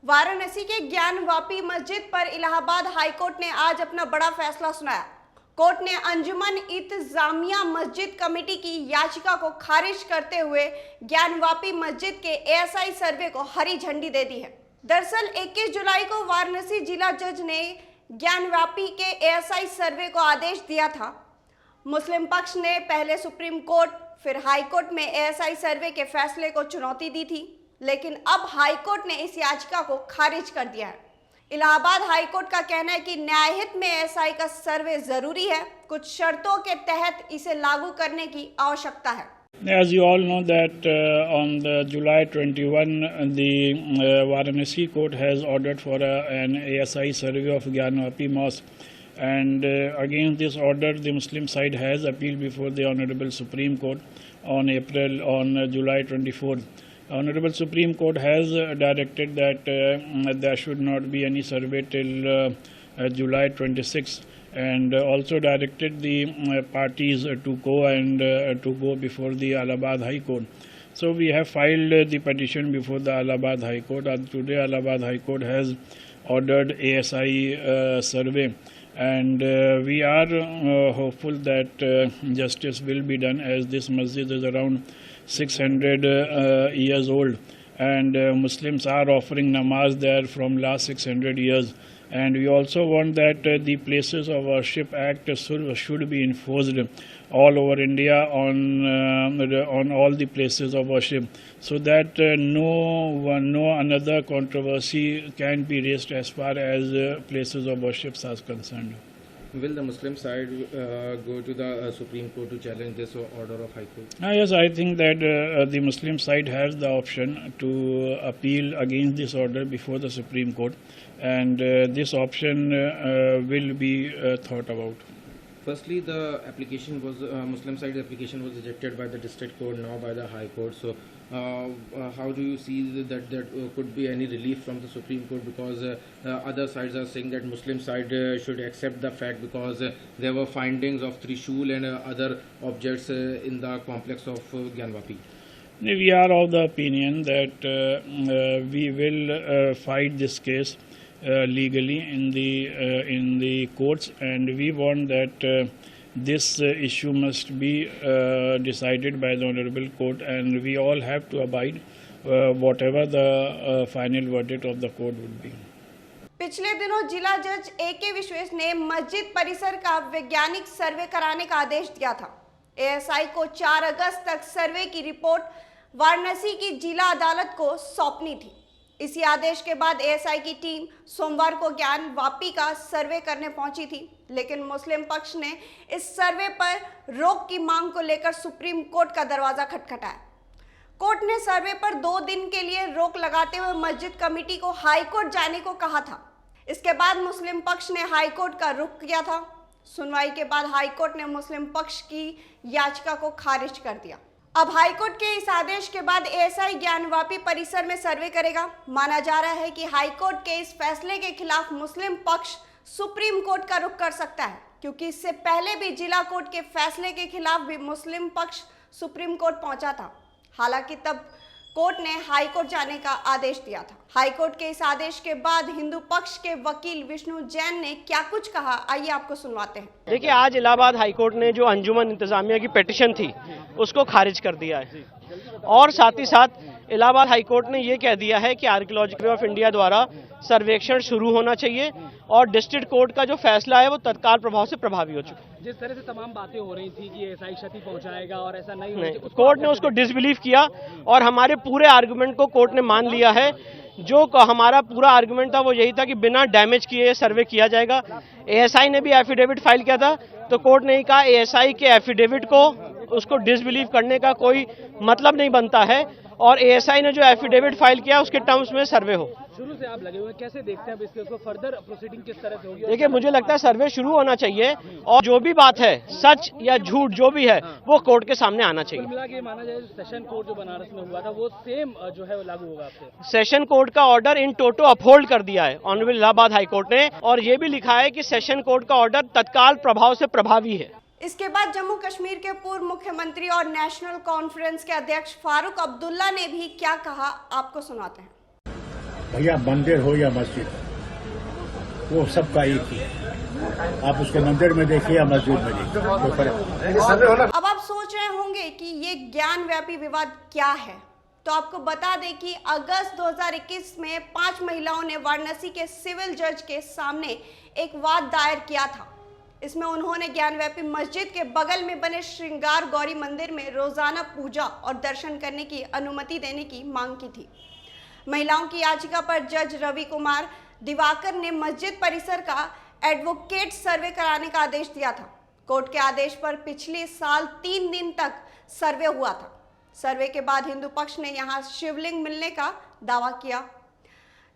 वाराणसी के ज्ञानवापी मस्जिद पर इलाहाबाद हाईकोर्ट ने आज अपना बड़ा फैसला सुनाया। कोर्ट ने अंजुमन इंतजामिया मस्जिद कमेटी की याचिका को खारिज करते हुए ज्ञानवापी मस्जिद के एएसआई सर्वे को हरी झंडी दे दी है। दरअसल 21 जुलाई को वाराणसी जिला जज ने ज्ञानवापी के एएसआई सर्वे को आदेश दिया था। मुस्लिम पक्ष ने पहले सुप्रीम कोर्ट फिर हाई कोर्ट में एएसआई सर्वे के फैसले को चुनौती दी थी, लेकिन अब हाई कोर्ट ने इस याचिका को खारिज कर दिया है। इलाहाबाद हाई कोर्ट का कहना है कि न्यायहित में एएसआई का सर्वे जरूरी है, कुछ शर्तों के तहत इसे लागू करने की आवश्यकता है। As you all know that on the July 21, the Varanasi court has ordered for an ASI survey of Gyanvapi Mosque, and against this order, the Muslim side has appealed before the Honorable Supreme Court on July 24th. Honorable Supreme Court has directed that there should not be any survey till July 26th. And also directed the parties to go before the Allahabad High Court. So we have filed the petition before the Allahabad High Court. And today Allahabad High Court has ordered ASI survey, and we are hopeful that justice will be done, as this masjid is around 600 years old, and Muslims are offering namaz there from last 600 years. And we also want that the Places of Worship Act should be enforced all over India on all the places of worship, so that no another controversy can be raised as far as places of worship are concerned. Will the Muslim side go to the Supreme Court to challenge this order of High Court? Yes, I think that the Muslim side has the option to appeal against this order before the Supreme Court, and this option will be thought about. Firstly, the application was Muslim side application was rejected by the district court, now by the High Court. So, how do you see that could be any relief from the Supreme Court? Because other sides are saying that Muslim side should accept the fact, because there were findings of Trishul and other objects in the complex of Gyanvapi. We are of the opinion that we will fight this case legally in the courts, and we want that this issue must be decided by the Honorable Court, and we all have to abide whatever the final verdict of the court would be. पिछले दिनों जिला जज AK Vishwesh ने मस्जिद परिसर का वैज्ञानिक सर्वे कराने का आदेश दिया था। ASI को 4 अगस्त तक सर्वे की रिपोर्ट वाराणसी की जिला अदालत को सौंपनी थी। इसी आदेश के बाद ASI की टीम सोमवार को ज्ञानवापी का सर्वे करने पहुंची थी, लेकिन मुस्लिम पक्ष ने इस सर्वे पर रोक की मांग को लेकर सुप्रीम कोर्ट का दरवाजा खटखटाया। कोर्ट ने सर्वे पर 2 दिन के लिए रोक लगाते हुए मस्जिद कमेटी को हाई कोर्ट जाने को कहा था। इसके बाद मुस्लिम पक्ष ने हाई कोर्ट का रुख किया था। सुनवाई के बाद हाई कोर्ट ने मुस्लिम पक्ष की याचिका को खारिज कर दिया। अब हाईकोर्ट के इस आदेश के बाद ASI ज्ञानवापी परिसर में सर्वे करेगा। माना जा रहा है कि हाईकोर्ट के इस फैसले के खिलाफ मुस्लिम पक्ष सुप्रीम कोर्ट का रुख कर सकता है, क्योंकि इससे पहले भी जिला कोर्ट के फैसले के खिलाफ भी मुस्लिम पक्ष सुप्रीम कोर्ट पहुंचा था। हालांकि तब कोर्ट ने हाईकोर्ट जाने का आदेश दिया था। हाईकोर्ट के इस आदेश के बाद हिंदू पक्ष के वकील विष्णु जैन ने क्या कुछ कहा, आइए आपको सुनवाते हैं। देखिए, आज इलाहाबाद हाईकोर्ट ने जो अंजुमन इंतजामिया की पिटीशन थी उसको खारिज कर दिया है, और साथ ही साथ इलाहाबाद हाईकोर्ट ने ये कह दिया है कि आर्कियोलॉजिकल ऑफ इंडिया द्वारा सर्वेक्षण शुरू होना चाहिए, और डिस्ट्रिक्ट कोर्ट का जो फैसला है वो तत्काल प्रभाव से प्रभावी हो चुका है। जिस तरह से तमाम बातें हो रही थी कि ऐसा क्षति पहुंचाएगा और ऐसा नहीं, कोर्ट ने उसको डिसबिलीव किया, और हमारे पूरे आर्गुमेंट को कोर्ट ने मान लिया है। जो हमारा पूरा आर्गुमेंट था वो यही था कि बिना डैमेज किए सर्वे किया जाएगा। ASI ने भी एफिडेविट फाइल किया था, तो कोर्ट ने कहा ASI के एफिडेविट को उसको डिसबिलीव करने का कोई मतलब नहीं बनता है, और ASI ने जो एफिडेविट फाइल किया उसके टर्म्स में सर्वे हो। शुरू से आप लगे हुए कैसे देखते हैं इसके उसको फर्दर प्रोसीडिंग किस तरह से होगी? देखिए, मुझे लगता है सर्वे शुरू होना चाहिए, और जो भी बात है सच या झूठ जो भी है वो कोर्ट के सामने आना चाहिए। मिला के माना जाए सेशन कोर्ट जो बनारस में हुआ था वो सेम जो है वो लागू होगा आपसे? सेशन कोर्ट का ऑर्डर इन टोटो अपहोल्ड कर दिया है ऑनरेबल इलाहाबाद हाई कोर्ट ने, और ये भी लिखा है कि सेशन कोर्ट का ऑर्डर तत्काल प्रभाव से प्रभावी है। इसके बाद जम्मू कश्मीर के पूर्व मुख्यमंत्री और नेशनल कॉन्फ्रेंस के अध्यक्ष फारूक अब्दुल्ला ने भी क्या कहा, आपको सुनाते हैं। भैया मंदिर हो या मस्जिद, वो सबका एक ही है। आप उसको मंदिर में देखिए या मस्जिद में देखिए, कोई फर्क। अब आप सोच रहे होंगे कि ये ज्ञान व्यापी विवाद क्या है, तो आपको बता दें कि अगस्त 2021 में 5 महिलाओं ने वाराणसी के सिविल जज के सामने एक वाद दायर किया था। इसमें उन्होंने ज्ञानव्यापी मस्जिद के बगल में बने श्रृंगार गौरी मंदिर में रोजाना पूजा और दर्शन करने की अनुमति देने की मांग की थी। महिलाओं की याचिका पर जज रवि कुमार दिवाकर ने मस्जिद परिसर का एडवोकेट सर्वे कराने का आदेश दिया था। कोर्ट के आदेश पर पिछले साल 3 दिन तक सर्वे हुआ था। सर्वे के बाद हिंदू पक्ष ने यहां शिवलिंग मिलने का दावा किया।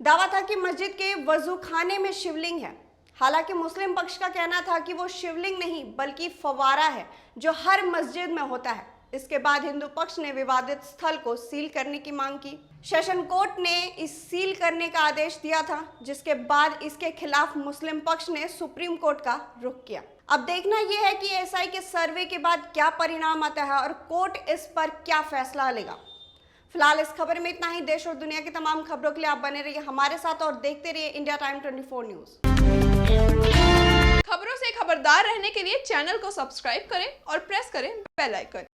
दावा था कि मस्जिद के वजू खाने में शिवलिंग है। हालांकि मुस्लिम पक्ष का कहना था कि वो शिवलिंग नहीं बल्कि फवारा है जो हर मस्जिद में होता है। इसके बाद हिंदू पक्ष ने विवादित स्थल को सील करने की मांग की। सेशन कोर्ट ने इस सील करने का आदेश दिया था, जिसके बाद इसके खिलाफ मुस्लिम पक्ष ने सुप्रीम कोर्ट का रुख किया। अब देखना यह है कि एएसआई के सर्वे के बाद क्या परिणाम आता है और कोर्ट इस पर क्या फैसला लेगा। फिलहाल इस खबर में इतना ही। देश और दुनिया की तमाम खबरों के लिए आप बने रहिए हमारे साथ और देखते रहिए इंडिया टाइम 24 न्यूज। खबरों से खबरदार रहने के लिए चैनल को सब्सक्राइब करें और प्रेस करें बेल आइकन।